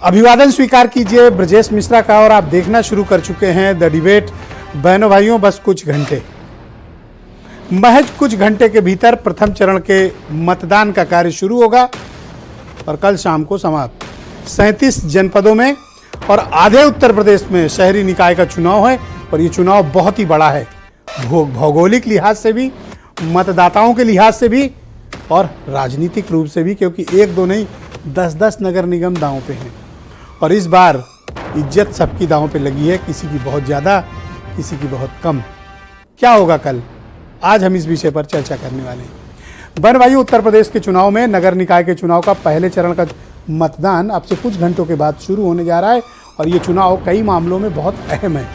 अभिवादन स्वीकार कीजिए ब्रजेश मिश्रा का। और आप देखना शुरू कर चुके हैं द डिबेट। बहनों भाइयों, बस कुछ घंटे, महज कुछ घंटे के भीतर प्रथम चरण के मतदान का कार्य शुरू होगा और कल शाम को समाप्त। 37 जनपदों में और आधे उत्तर प्रदेश में शहरी निकाय का चुनाव है और ये चुनाव बहुत ही बड़ा है, भौगोलिक लिहाज से भी, मतदाताओं के लिहाज से भी और राजनीतिक रूप से भी, क्योंकि एक दो नहीं 10-10 नगर निगम दांव पे हैं। और इस बार इज्जत सबकी दांव पे लगी है, किसी की बहुत ज़्यादा, किसी की बहुत कम। क्या होगा कल, आज हम इस विषय पर चर्चा करने वाले हैं। बहन भाइयों, उत्तर प्रदेश के चुनाव में नगर निकाय के चुनाव का पहले चरण का मतदान अब से कुछ घंटों के बाद शुरू होने जा रहा है और ये चुनाव कई मामलों में बहुत अहम है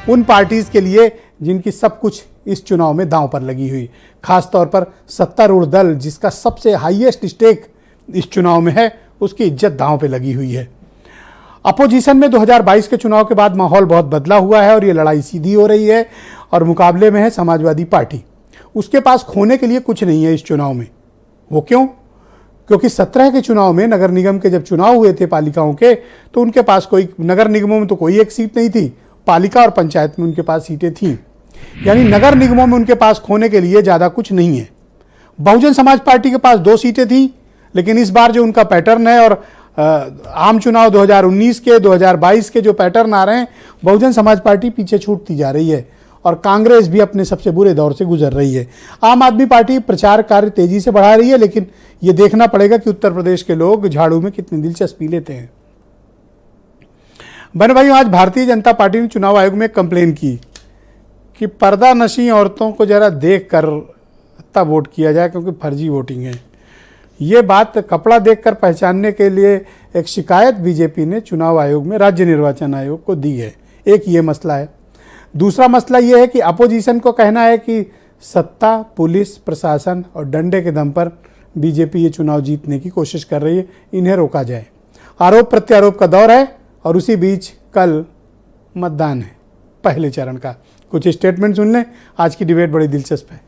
उन पार्टीज के लिए जिनकी सब कुछ इस चुनाव में दांव पर लगी हुई, खासतौर पर सत्तारूढ़ दल जिसका सबसे हाईएस्ट स्टेक इस चुनाव में है, उसकी इज्जत दांव पे लगी हुई है। अपोजिशन में 2022 के चुनाव के बाद माहौल बहुत बदला हुआ है और ये लड़ाई सीधी हो रही है और मुकाबले में है समाजवादी पार्टी। उसके पास खोने के लिए कुछ नहीं है इस चुनाव में। वो क्यों? क्योंकि 17 के चुनाव में नगर निगम के जब चुनाव हुए थे पालिकाओं के, तो उनके पास कोई, नगर निगमों में तो कोई एक सीट नहीं थी, पालिका और पंचायत में उनके पास सीटें थीं। यानी नगर निगमों में उनके पास खोने के लिए ज़्यादा कुछ नहीं है। बहुजन समाज पार्टी के पास 2 सीटें थी, लेकिन इस बार जो उनका पैटर्न है और आम चुनाव 2019 के 2022 के जो पैटर्न आ रहे हैं, बहुजन समाज पार्टी पीछे छूटती जा रही है और कांग्रेस भी अपने सबसे बुरे दौर से गुजर रही है। आम आदमी पार्टी प्रचार कार्य तेजी से बढ़ा रही है, लेकिन ये देखना पड़ेगा कि उत्तर प्रदेश के लोग झाड़ू में कितनी दिलचस्पी लेते हैं। बहन भाइयों, आज भारतीय जनता पार्टी ने चुनाव आयोग में कंप्लेन की कि पर्दा नशी औरतों को जरा देख कर तब वोट किया जाए, क्योंकि फर्जी वोटिंग है। ये बात कपड़ा देखकर पहचानने के लिए एक शिकायत बीजेपी ने चुनाव आयोग में, राज्य निर्वाचन आयोग को दी है। एक ये मसला है। दूसरा मसला ये है कि अपोजिशन को कहना है कि सत्ता, पुलिस, प्रशासन और डंडे के दम पर बीजेपी ये चुनाव जीतने की कोशिश कर रही है, इन्हें रोका जाए। आरोप प्रत्यारोप का दौर है और उसी बीच कल मतदान है पहले चरण का। कुछ स्टेटमेंट सुन लें, आज की डिबेट बड़ी दिलचस्प है।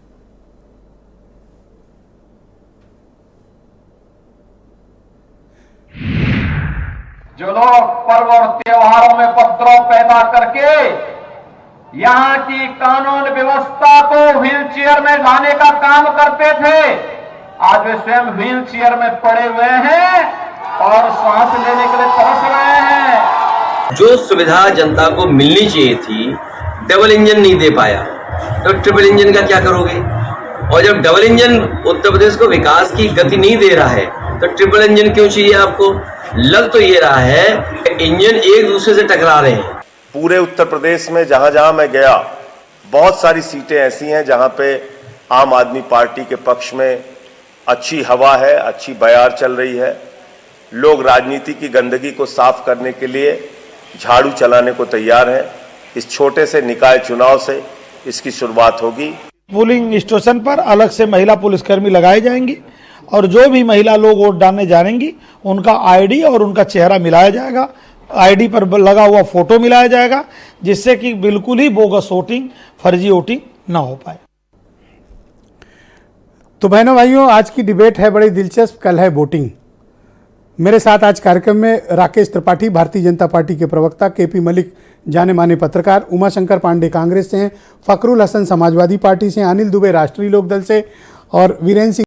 जो लोग पर्व और त्योहारों में उपद्रव पैदा करके यहां की कानून व्यवस्था को व्हीलचेयर में लाने का काम करते थे, आज वे स्वयं व्हीलचेयर में पड़े हुए हैं और सांस लेने के लिए तरस रहे हैं। जो सुविधा जनता को मिलनी चाहिए थी, डबल इंजन नहीं दे पाया, तो ट्रिपल इंजन का क्या करोगे? और जब डबल इंजन उत्तर प्रदेश को विकास की गति नहीं दे रहा है, तो ट्रिपल इंजन क्यों चाहिए आपको? लग तो ये रहा है कि इंजन एक दूसरे से टकरा रहे हैं। पूरे उत्तर प्रदेश में जहां जहां मैं गया, बहुत सारी सीटें ऐसी हैं जहां पे आम आदमी पार्टी के पक्ष में अच्छी हवा है, अच्छी बयार चल रही है। लोग राजनीति की गंदगी को साफ करने के लिए झाड़ू चलाने को तैयार हैं। इस छोटे से निकाय चुनाव से इसकी शुरुआत होगी। पोलिंग स्टेशन पर अलग से महिला पुलिसकर्मी लगाए जाएंगी और जो भी महिला लोग वोट डालने जाएंगी उनका आईडी और उनका चेहरा मिलाया जाएगा, आईडी पर लगा हुआ फोटो मिलाया जाएगा, जिससे कि बिल्कुल ही बोगस वोटिंग, फर्जी वोटिंग ना हो पाए। तो बहनों भाइयों, आज की डिबेट है बड़ी दिलचस्प। कल है वोटिंग। मेरे साथ आज कार्यक्रम में राकेश त्रिपाठी भारतीय जनता पार्टी के प्रवक्ता, केपी मलिक जाने माने पत्रकार, उमाशंकर पांडे कांग्रेस से हैं, फखरुल हसन समाजवादी पार्टी से, अनिल दुबे राष्ट्रीय लोकदल से और वीरेंद्र सिंह